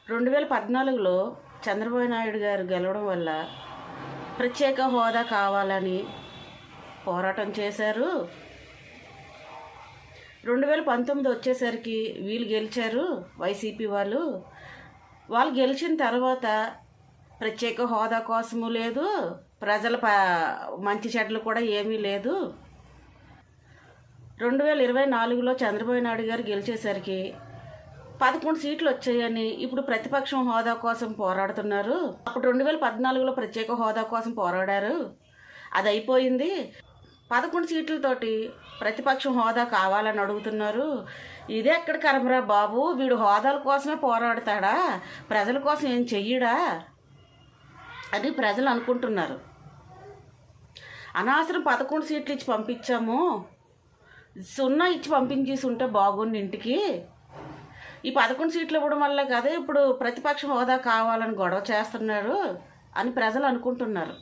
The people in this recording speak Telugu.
2014లో చంద్రబాబు నాయుడు గారు గెలవడం వల్ల ప్రత్యేక హోదా కావాలని పోరాటం చేశారు. 2019 వచ్చేసరికి వీళ్ళు గెలిచారు, వైసీపీ వాళ్ళు గెలిచిన తర్వాత ప్రత్యేక హోదా కోసము లేదు, ప్రజల మంచి చెడ్లు కూడా ఏమీ లేదు. 2024లో చంద్రబాబు నాయుడు గారు గెలిచేసరికి 11 సీట్లు వచ్చాయని ఇప్పుడు ప్రతిపక్షం హోదా కోసం పోరాడుతున్నారు. అప్పుడు 2014లో ప్రత్యేక హోదా కోసం పోరాడారు, అది అయిపోయింది. 11 సీట్లతోటి ప్రతిపక్షం హోదా కావాలని అడుగుతున్నారు. ఇదే ఎక్కడ కర్మరా బాబు, వీడు హోదాల కోసమే పోరాడతాడా, ప్రజల కోసం ఏం చెయ్యడా అని ప్రజలు అనుకుంటున్నారు. అనవసరం 11 సీట్లు ఇచ్చి పంపించాము, 0 ఇచ్చి పంపించేసి ఉంటే బాగుంది ఇంటికి. ఈ 11 సీట్లు ఇవ్వడం వల్ల కదా ఇప్పుడు ప్రతిపక్ష హోదా కావాలని గొడవ చేస్తున్నారు అని ప్రజలు అనుకుంటున్నారు.